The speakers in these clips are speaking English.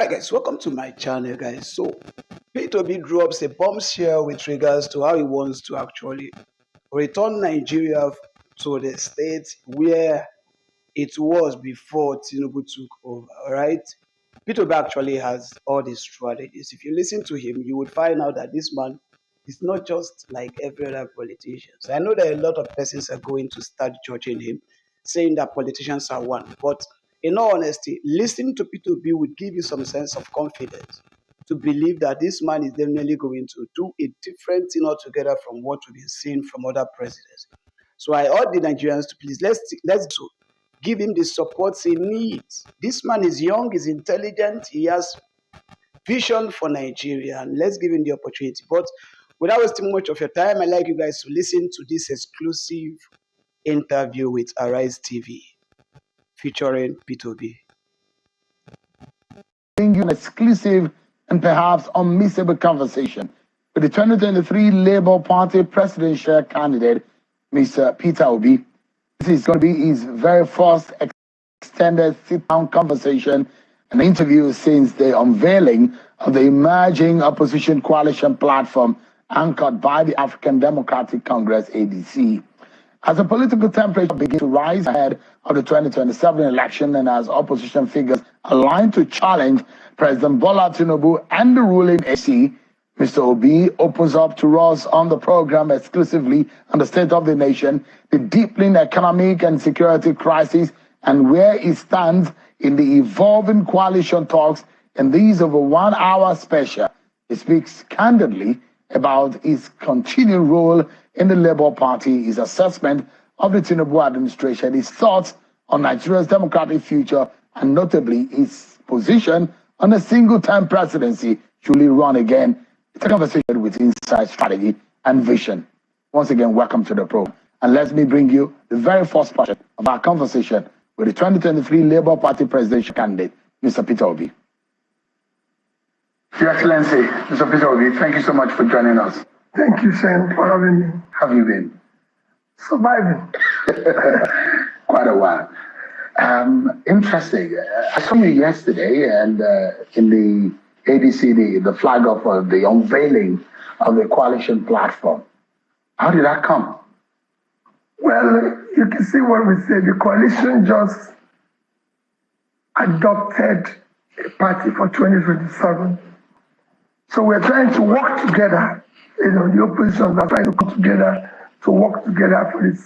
Alright guys, welcome to my channel guys. So P2B drops a bombshell with regards to how he wants to actually return Nigeria to the state where it was before Tinubu took over. Alright, P2B actually has all these strategies. If you listen to him, you would find out that this man is not just like every other politician. So I know that a lot of persons are going to start judging him, saying that politicians are one. But in all honesty, listening to P2B would give you some sense of confidence to believe that this man is definitely going to do a different thing altogether from what we've been seeing from other presidents. So I urge the Nigerians to please let's do give him the support he needs. This man is young, he's intelligent, he has vision for Nigeria, and let's give him the opportunity. But without wasting much of your time, I'd like you guys to listen to this exclusive interview with Arise TV featuring P2B. Bring you an exclusive and perhaps unmissable conversation with the 2023 Labour Party presidential candidate, Mr. Peter Obi. This is going to be his very first extended sit-down conversation and interview since the unveiling of the emerging opposition coalition platform anchored by the African Democratic Congress, ADC. As the political temperature begins to rise ahead of the 2027 election and as opposition figures align to challenge President Bola Tinubu and the ruling AC, Mr. Obi opens up to us on the program exclusively on the state of the nation, the deepening economic and security crisis, and where he stands in the evolving coalition talks in these over 1 hour special. He speaks candidly about his continued role in the Labour Party, his assessment of the Tinubu administration, his thoughts on Nigeria's democratic future, and notably his position on a single-term presidency should he run again. It's a conversation with insight, strategy, and vision. Once again, welcome to the program. And let me bring you the very first portion of our conversation with the 2023 Labour Party presidential candidate, Mr. Peter Obi. Your Excellency, Mr. Peter Obi, thank you so much for joining us. Thank you, Shane, for having me. How have you been? Surviving. Quite a while. Interesting. I saw you yesterday and in the ADC, the flag of the unveiling of the coalition platform. How did that come? Well, you can see what we said. The coalition just adopted a party for 2027. So we're trying to work together. The opposition are trying to come together to work together for the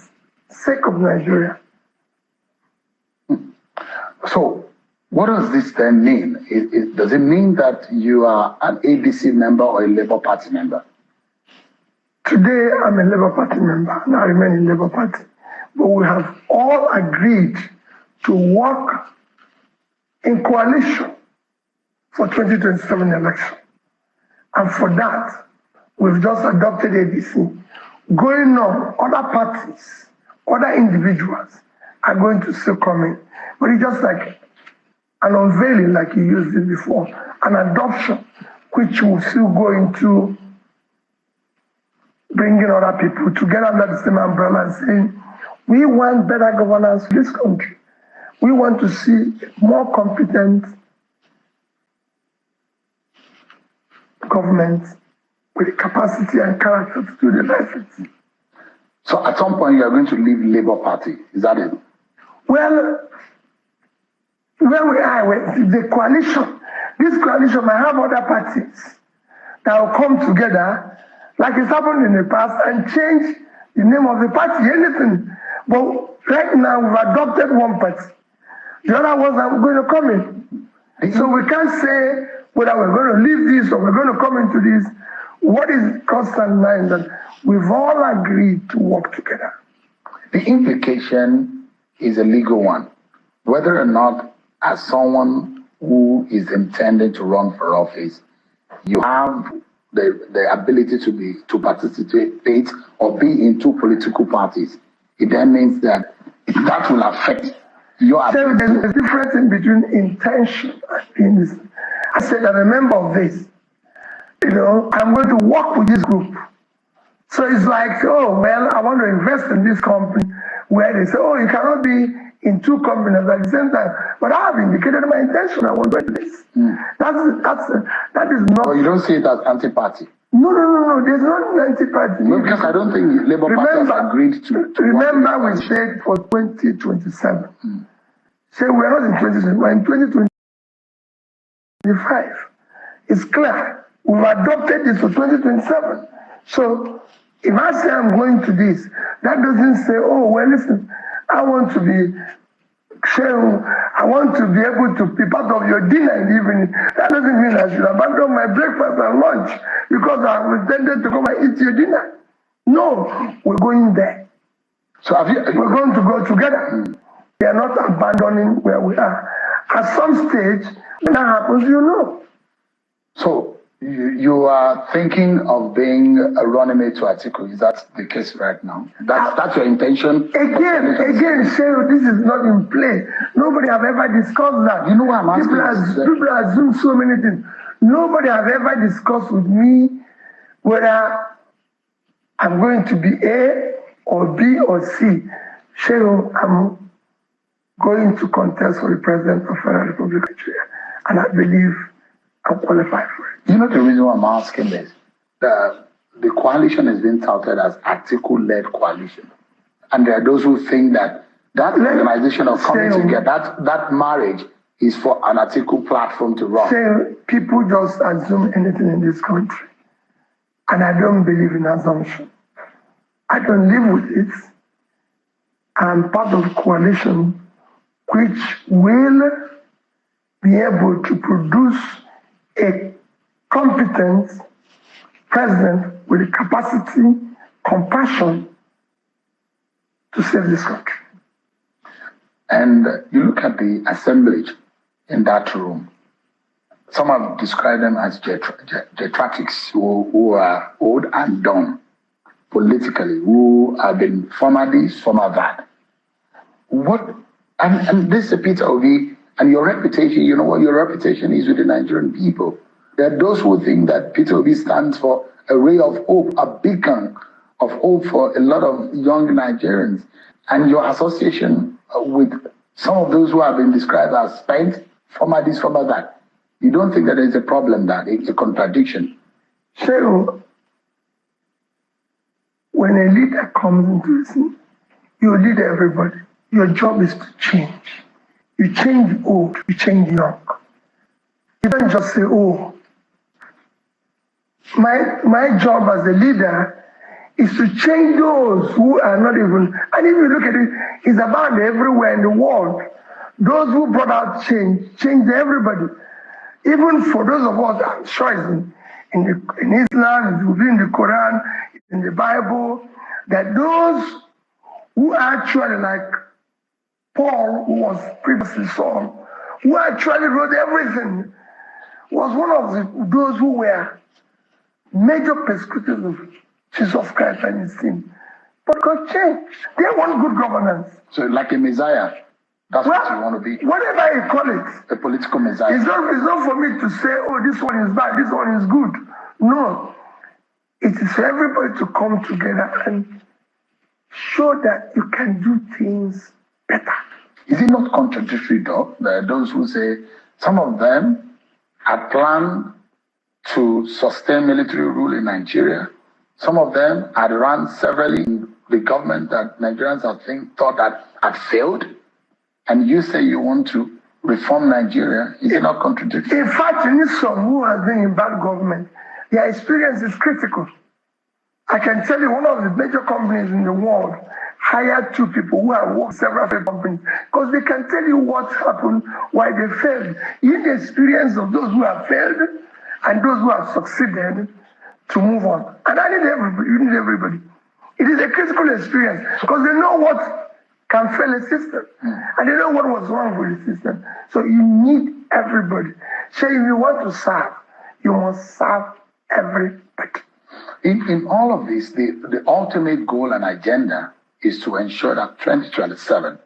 sake of Nigeria. So what does this then mean? Does it mean that you are an ADC member or a Labour Party member? Today, I'm a Labour Party member, and I remain in Labour Party. But we have all agreed to work in coalition for 2027 election. And for that, we've just adopted ADC. Going on, other parties, other individuals are going to still come in. But it's just like an unveiling, like you used it before, an adoption, which will still go into bringing other people together under the same umbrella and saying, we want better governance in this country. We want to see more competent government with the capacity and character to do the right thing. So at some point you are going to leave Labour Party, is that it? Well, where we are, the coalition, this coalition might have other parties that will come together, like it's happened in the past, and change the name of the party, anything. But right now we've adopted one party. The other ones are going to come in. So we can't say whether we're going to leave this or we're going to come into this. What is constant line that we've all agreed to work together. The implication is a legal one. Whether or not, as someone who is intending to run for office, you have the ability to participate or be in two political parties, it then means that that will affect your ability. So there's a difference in between intention and this. I said, I'm a member of this. I'm going to work with this group. So it's like, oh, well, I want to invest in this company, where they say, oh, you cannot be in two companies at the same time. But I have indicated my intention. I want to do this. That is not. Well, you don't see it as anti-party. No. There's no anti-party. No, because I don't think Labour Party has agreed to remember, we said for 2027. Say we are not in 2020, we're in 2025. It's clear. We've adopted this for 2027. So if I say I'm going to this, that doesn't say, oh, well, listen, I want to be sharing, I want to be able to be part of your dinner in the evening. That doesn't mean I should abandon my breakfast and lunch because I intended to come and eat your dinner. No, we're going there. So we're going to go together. We are not abandoning where we are. At some stage, when that happens, you know. So you are thinking of being a running mate to Atiku. Is that the case right now? That's your intention? Again, Shehu, this is not in play. Nobody have ever discussed that. You know what I'm asking? People assume so many things. Nobody have ever discussed with me whether I'm going to be A or B or C. Shehu, I'm going to contest for the President of the Federal Republic of Nigeria. And I believe I'm qualified for it. You know the reason why I'm asking this? The coalition has been touted as Atiku-led coalition. And there are those who think that organization of coming together, that marriage is for an Atiku platform to run. People just assume anything in this country. And I don't believe in assumption. I don't live with it. I'm part of a coalition which will be able to produce a competent president with the capacity, compassion to save this country. And you look at the assemblage in that room. Some have described them as geriatrics who are old and done politically, who have been former this, former that. And this is Peter Obi, and your reputation, you know what your reputation is with the Nigerian people. There are those who think that Peter Obi stands for a ray of hope, a beacon of hope for a lot of young Nigerians. And your association with some of those who have been described as spent, former this, former that. You don't think that there's a problem, that it's a contradiction? So, when a leader comes into the scene, you lead everybody. Your job is to change. You change old, you change young. You don't just say, oh, my job as a leader is to change those who are not even, and if you look at it, it's about everywhere in the world. Those who brought out change everybody. Even for those of us, I'm sure it's in Islam, it's within the Quran, it's in the Bible, that those who actually, like Paul, who was previously Saul, who actually wrote everything, was one of those who were major persecutors of Jesus Christ and his team. But God changed. They want good governance. So like a Messiah, that's what you want to be? Whatever you call it. A political Messiah. It's not for me to say, oh, this one is bad, this one is good. No. It is for everybody to come together and show that you can do things better. Is it not contradictory, though? There are those who say some of them had planned to sustain military rule in Nigeria. Some of them had run severally in the government that Nigerians thought that had failed. And you say you want to reform Nigeria. Is it not contradictory? In fact, you need some who have been in bad government. Their experience is critical. I can tell you one of the major companies in the world hired two people who have worked several companies because they can tell you what happened, why they failed. You need the experience of those who have failed and those who have succeeded to move on. And I need everybody. You need everybody. It is a critical experience because they know what can fail a system. And they know what was wrong with the system. So you need everybody. So if you want to serve, you must serve everybody. In all of this, the ultimate goal and agenda is to ensure that 2027,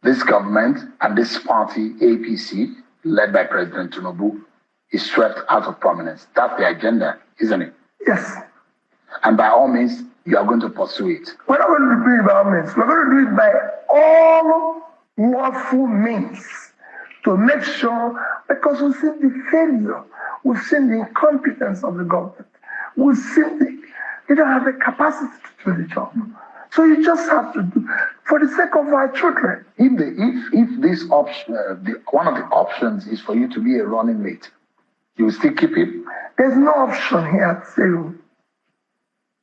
this government and this party, APC, led by President Tinubu, is swept out of prominence. That's the agenda, isn't it? Yes. And by all means, you are going to pursue it. We're not going to do it by all means. We're going to do it by all lawful means to make sure, because we've seen the failure, we've seen the incompetence of the government, we've seen they don't have the capacity to do the job. So you just have to do for the sake of our children. If this option, one of the options is for you to be a running mate, you will still keep it? There's no option here, Seru.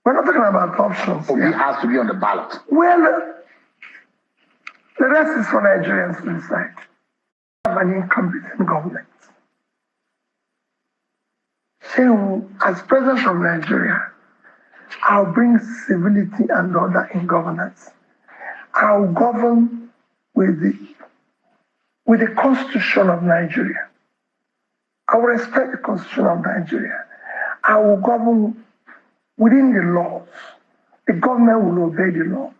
We're not talking about options. Obi has to be on the ballot. Well, the rest is for Nigerians to decide. We have an incompetent government. So, as president of Nigeria, I'll bring civility and order in governance. I'll govern with the Constitution of Nigeria. I will respect the Constitution of Nigeria. I will govern within the laws. The government will obey the laws.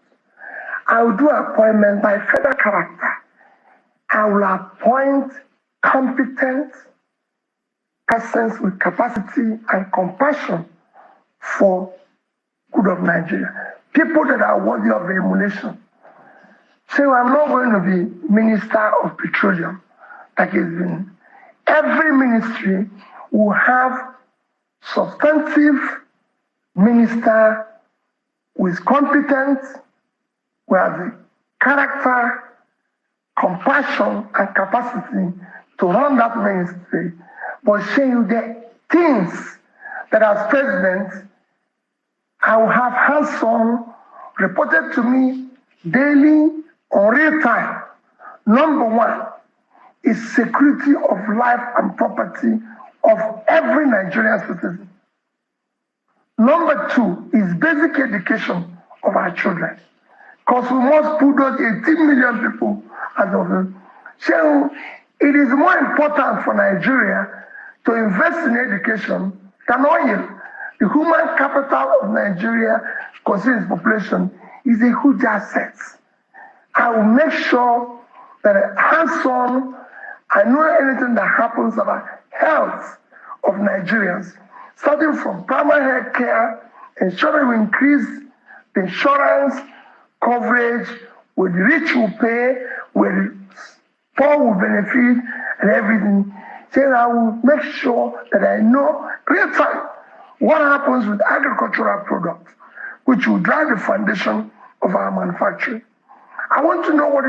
I will do appointment by federal character. I will appoint competent persons with capacity and compassion for good of Nigeria. People that are worthy of emulation. So I'm not going to be Minister of Petroleum, like it's been. Every ministry will have substantive minister who is competent, who has the character, compassion, and capacity to run that ministry, but show you the things that as president, I will have hands-on reported to me daily or real time. Number one is security of life and property of every Nigerian citizen. Number two is basic education of our children. Because we must put those 18 million people as of them. So it is more important for Nigeria to invest in education than oil. The human capital of Nigeria, considering its population, is a huge asset. I will make sure that hands-on, I know anything that happens about health of Nigerians, starting from primary health care, ensuring we increase the insurance coverage, where the rich will pay, where the poor will benefit, and everything. Then I will make sure that I know real time what happens with agricultural products, which will drive the foundation of our manufacturing. I want to know what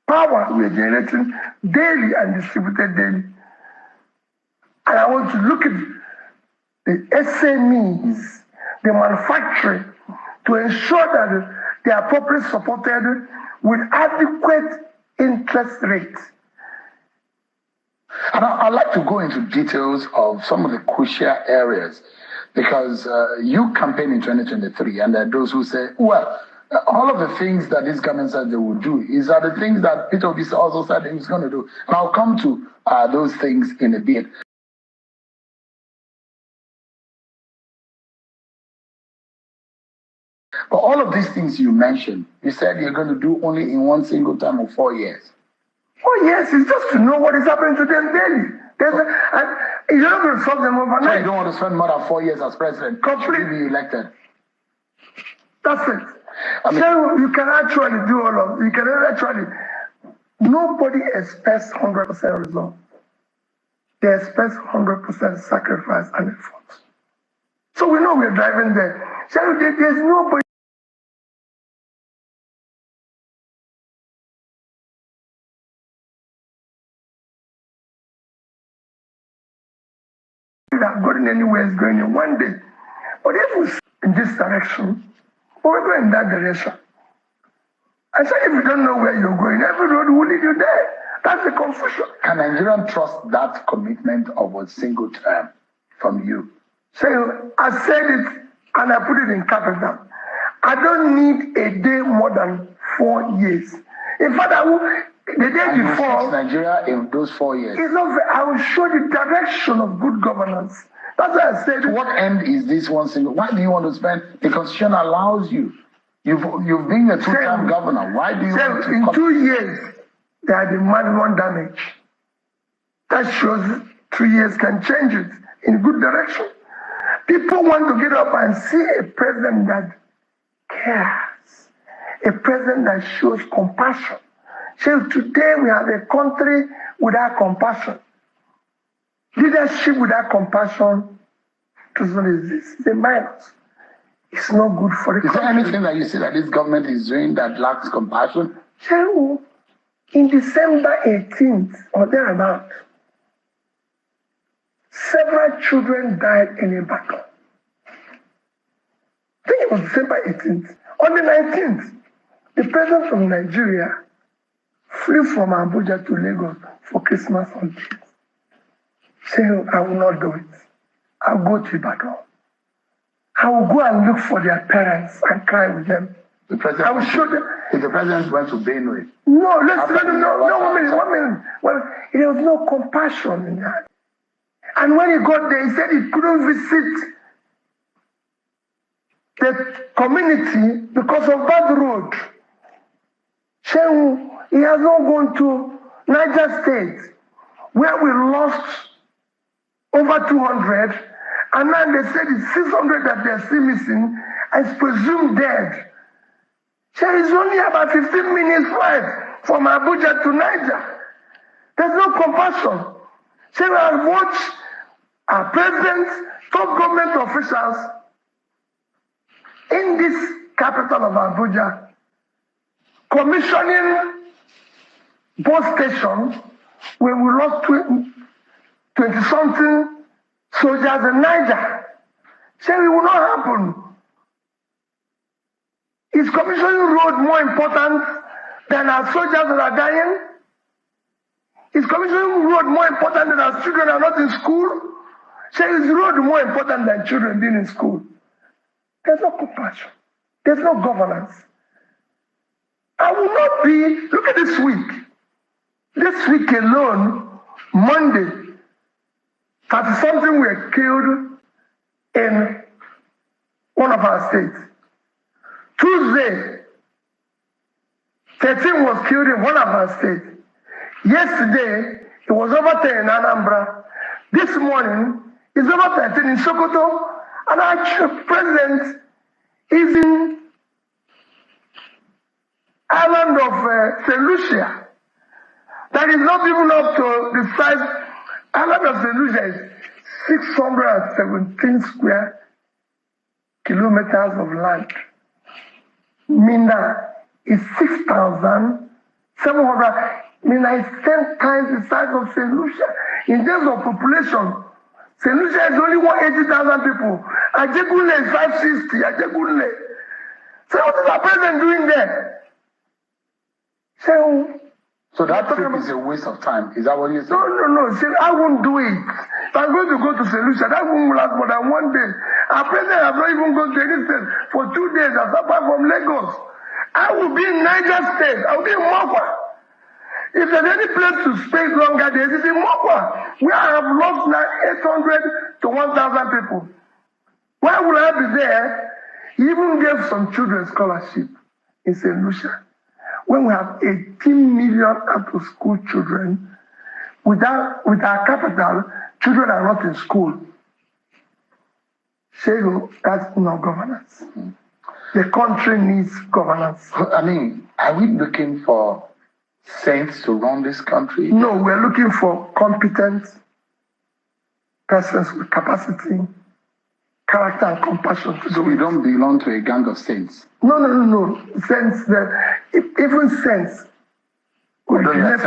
power we are generating daily and distributed daily. And I want to look at the SMEs, the manufacturing, to ensure that they are properly supported with adequate interest rates. And I'd like to go into details of some of the crucial areas, because you campaign in 2023, and there are those who say, well, all of the things that this government said they would do are the things that Peter Obi also said he was going to do. And I'll come to those things in a bit. But all of these things you mentioned, you said you're going to do only in one single time of 4 years. Oh yes, it's just to know what is happening to them daily. You're not going to solve them overnight. So you don't want to spend more than 4 years as president to be elected. That's it. So you can actually do all of it. You can actually. Nobody expects 100% result. They expect 100% sacrifice and effort. So we know we're driving there. So there's nobody that going anywhere is going in one day. But if we in this direction, we're going in that direction. And so if you don't know where you're going, every road will lead you there. That's the confusion. Can Nigerians trust that commitment of a single term from you? So I said it and I put it in capital. I don't need a day more than 4 years. In fact, the day and before, you fix Nigeria in those 4 years. It's not, I will show the direction of good governance. That's why I said. To what end is this one single? Why do you want to spend? The constitution allows you. You've been a two-term governor. Why do you want to? In 2 years, there had been maximum damage. That shows 3 years can change it in good direction. People want to get up and see a president that cares, a president that shows compassion, So today we have a country without compassion. Leadership without compassion does not exist. It's a minus. It's not good for the country. Is there anything that you see that this government is doing that lacks compassion? So, in December 18th or thereabout, several children died in a battle. I think it was December 18th. On the 19th, the president from Nigeria flew from Abuja to Lagos for Christmas holidays. Saying, I will not do it. I'll go to Ibadan. I will go and look for their parents and cry with them. The president, I will show them. If the president went to Benue. No, one minute. Well, there was no compassion in that. And when he got there, he said he couldn't visit the community because of bad road. So he has not gone to Niger State, where we lost over 200, and now they said it's 600 that they're still missing, is presumed dead. So it's only about 15 minutes flight from Abuja to Niger. There's no compassion. So we have watched our presidents, top government officials in this capital of Abuja commissioning bus stations where we lost 20-something soldiers in Niger. So it will not happen. Is commissioning road more important than our soldiers that are dying? Is commissioning road more important than our children are not in school? So is road more important than children being in school? There's no compassion. There's no governance. I will not be, look at this week. This week alone, Monday, 30-something were killed in one of our states. Tuesday, 13 was killed in one of our states. Yesterday, it was over 10 in Anambra. This morning, it's over 13 in Sokoto. And our president is in island of St. Lucia. That is not even up to the size. Island of St. Lucia is 617 square kilometers of land. Mina is 6,700. Mina is 10 times the size of St. Lucia. In terms of population, St. Lucia is only 180,000 people. Ajegunle is 560. Ajegunle. So what is our president doing there? So that trip is a waste of time. Is that what you're saying? No. See, I won't do it. If I'm going to go to St. Lucia, that won't last more than 1 day. Our president has not even gone to any state for 2 days apart from Lagos. I will be in Niger State. I will be in Mokwa. If there's any place to stay longer, there is in Mokwa, where I have lost now 800 to 1,000 people. Why would I be there? He even gave some children scholarship in St. Lucia. When we have 18 million out-of-school children, with our capital, children are not in school. Shego, that's not governance. Mm-hmm. The country needs governance. I mean, are we looking for saints to run this country? No, we're looking for competent persons with capacity, character, and compassion. So we don't belong to a gang of saints? No. Saints, even saints. Gregory. Saints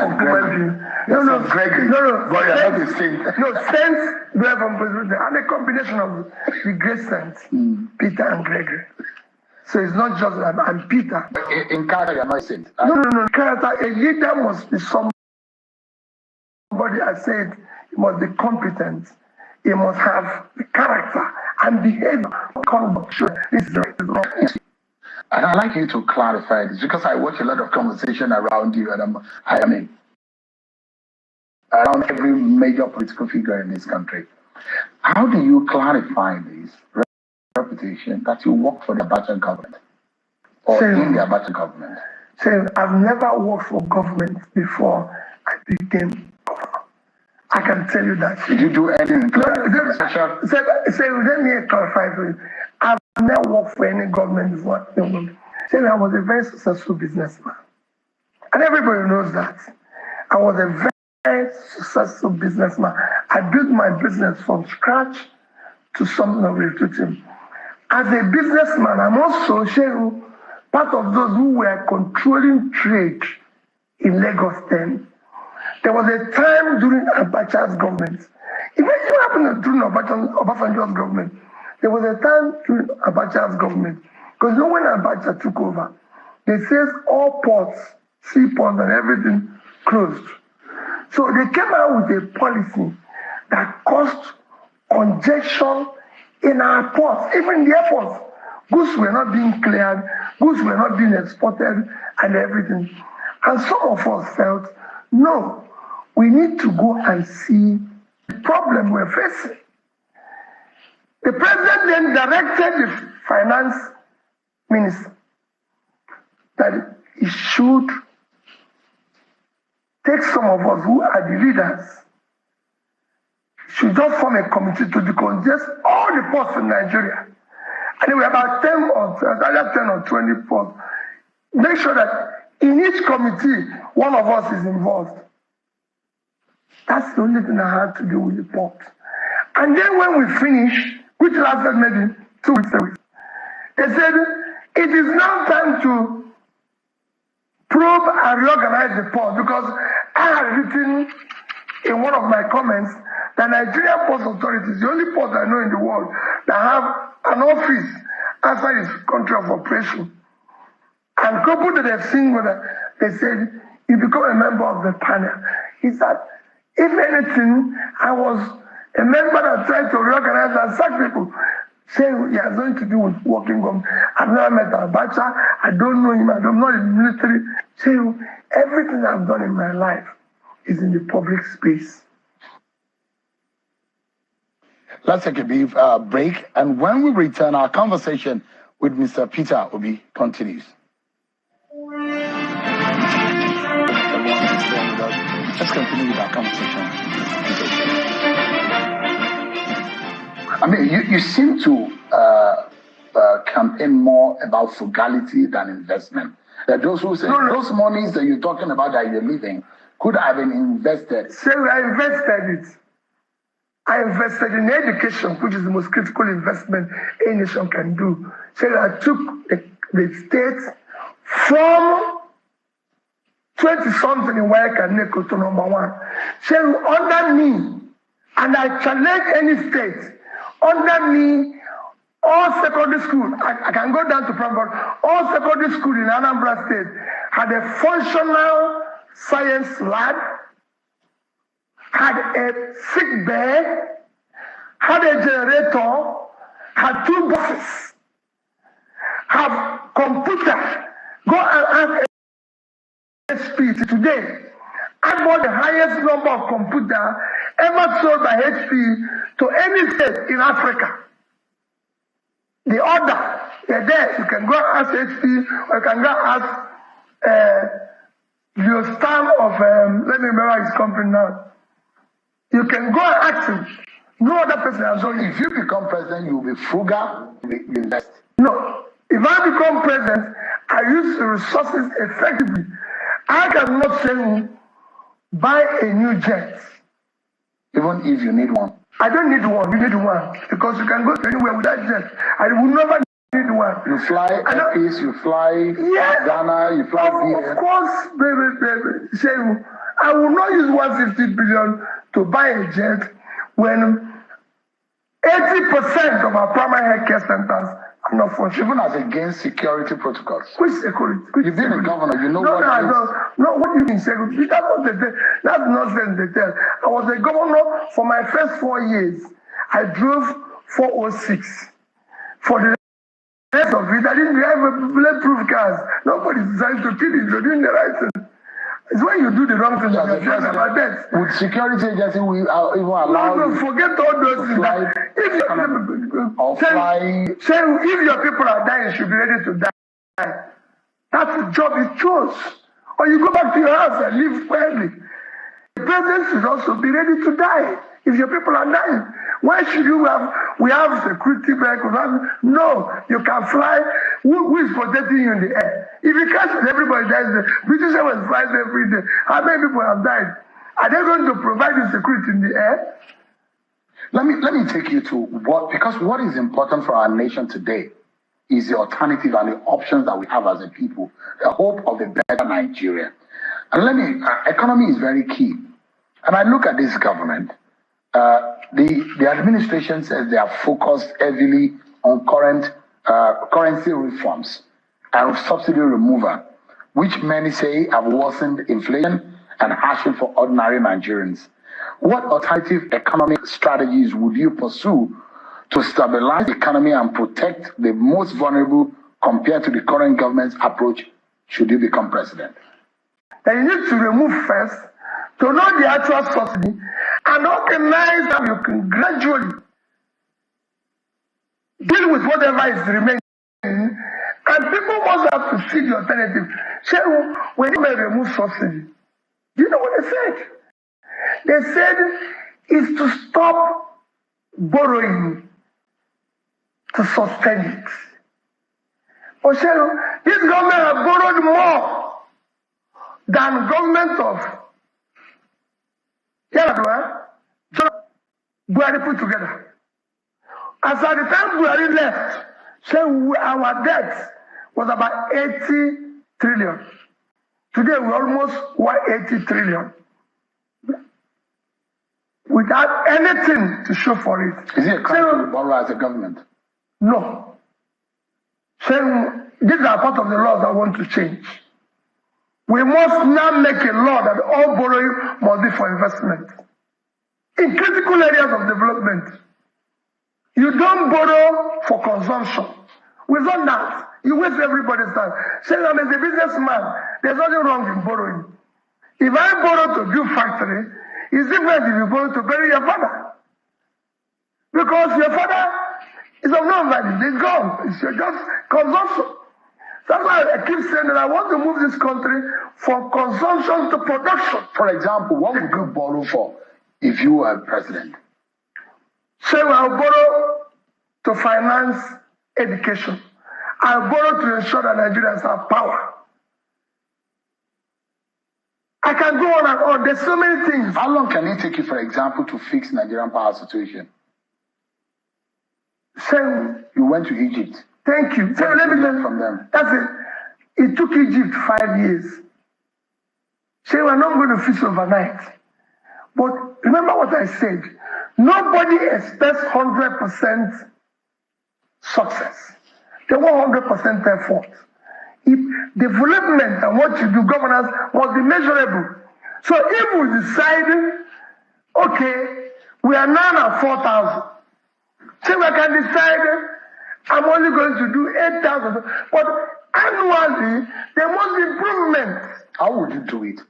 derive from President. I'm a combination of the great saints, Peter and Gregory. So it's not just that I'm Peter. In character, you're not a saint. No. Character, a leader must be somebody. I said he must be competent. He must have the character and behavior. This is wrong. And I'd like you to clarify this because I watch a lot of conversation around you, and I mean, around every major political figure in this country. How do you clarify this reputation that you work for the Abacha government or in the Abacha government? I've never worked for government before I became governor. I can tell you that. Did you do anything? Let me clarify for you. I've never worked for any government before. I was a very successful businessman. And everybody knows that. I was a very successful businessman. I built my business from scratch to something of repute. As a businessman, I'm also sharing part of those who were controlling trade in Lagos then. There was a time during Abacha's government, even what happened during Obasanjo's government, there was a time during Abacha's government, because you know when Abacha took over, they said all ports, seaports and everything closed. So they came out with a policy that caused congestion in our ports, even the airports. Goods were not being cleared, goods were not being exported and everything. And some of us felt, no, we need to go and see the problem we're facing. The president then directed the finance minister that he should take some of us who are the leaders, should just form a committee to decongest all the ports in Nigeria. And there were about 10 or 20 ports. Make sure that in each committee, one of us is involved. That's the only thing I had to do with the port. And then when we finished, which lasted maybe 2 weeks away, they said, it is now time to probe and reorganize the port, because I had written in one of my comments that Nigerian Port Authority is the only port I know in the world that have an office outside its country of operation. And coupled that they've seen whether they said, you become a member of the panel. He said, if anything, I was a member that tried to reorganize and sack people. Say he has nothing to do with working government. I've never met Abacha. I don't know him. I'm not in the military. Say everything I've done in my life is in the public space. Let's take a brief break, and when we return, our conversation with Mr. Peter Obi continues. Let's continue with our conversation. I mean, you seem to campaign more about frugality than investment. There are those who say those monies that you're talking about that you're leaving could have been invested. So I invested it. I invested in education, which is the most critical investment a nation can do. So I took the state from 20-something in Wayakaneko to #1. So under me, and I challenge any state, under me, all secondary school, I can go down to primary, all secondary school in Anambra State had a functional science lab, had a sick bed, had a generator, had 2 buses, have computer. Go and ask HP today. I bought the highest number of computer ever sold by HP to any state in Africa. The order, they're there. You can go ask HP, or you can go ask your staff of, let me remember his company now. You can go and ask him. No other person has done it. If you become president, you will be frugal, you invest. No. If I become president, I use the resources effectively. I cannot say, buy a new jet. Even if you need one. I don't need one. You need one. Because you can go to anywhere with that jet. I will never need one. You fly Airpeace, you fly Ghana, you fly Of course, baby. Say, I will not use 150 billion to buy a jet when 80% of our primary healthcare centers are not functioning. Even as against security protocols. Which security? You've been a governor, you know what it is. No, what do you mean security? That's nonsense they tell. I was a governor for my first 4 years. I drove 406. For the rest of it, I didn't drive a bulletproof cars. Nobody's trying to kill you. You're doing the right thing. It's when you do the wrong thing that you're trying about death. With security agency, we are even allowed. No, forget all those things. If your people are dying, you should be ready to die. That's the job you chose. Or you go back to your house and live quietly. The president should also be ready to die if your people are dying. Why should we have security vehicles? No, you can fly. Who is protecting you in the air? If you catch it, everybody dies. The British Airways flies every day. How many people have died? Are they going to provide the security in the air? Let me take you to because what is important for our nation today is the alternative and the options that we have as a people, the hope of a better Nigeria. And economy is very key. And I look at this government, the administration says they are focused heavily on current currency reforms and subsidy removal, which many say have worsened inflation and hardship for ordinary Nigerians. What alternative economic strategies would you pursue to stabilize the economy and protect the most vulnerable compared to the current government's approach should you become president? That you need to remove first, to know the actual subsidy, and organize how you can gradually deal with whatever is remaining. And people must have to see the alternative. Say, when you may remove subsidy, you know what they said? They said is to stop borrowing to sustain it. But this government has borrowed more than government of Buhari put together. As at the time Buhari left, our debt was about 80 trillion. Today we're almost 180 trillion. Without anything to show for it. Is it a crime to borrow as a government? No. These are part of the laws I want to change. We must now make a law that all borrowing must be for investment. In critical areas of development, you don't borrow for consumption. Without that, you waste everybody's time. Saying I'm a businessman, there's nothing wrong in borrowing. If I borrow to build factory, it's different if you borrow to bury your father. Because your father is of no value, he's gone. It's just consumption. That's why I keep saying that I want to move this country from consumption to production. For example, what would you borrow for if you were president? So I'll borrow to finance education. I'll borrow to ensure that Nigerians have power. I can go on and on. There's so many things. How long can it take you, for example, to fix Nigerian power situation? So you went to Egypt. Thank you. So let me learn from them. That's it. It took Egypt 5 years. So we're not going to fix overnight. But remember what I said. Nobody expects 100% success. They want 100% effort. If development and what you do, governance must be measurable. So if we decide, okay, we are now at 4,000. So we can decide, I'm only going to do 8,000. But annually, there must be improvement. How would you do it?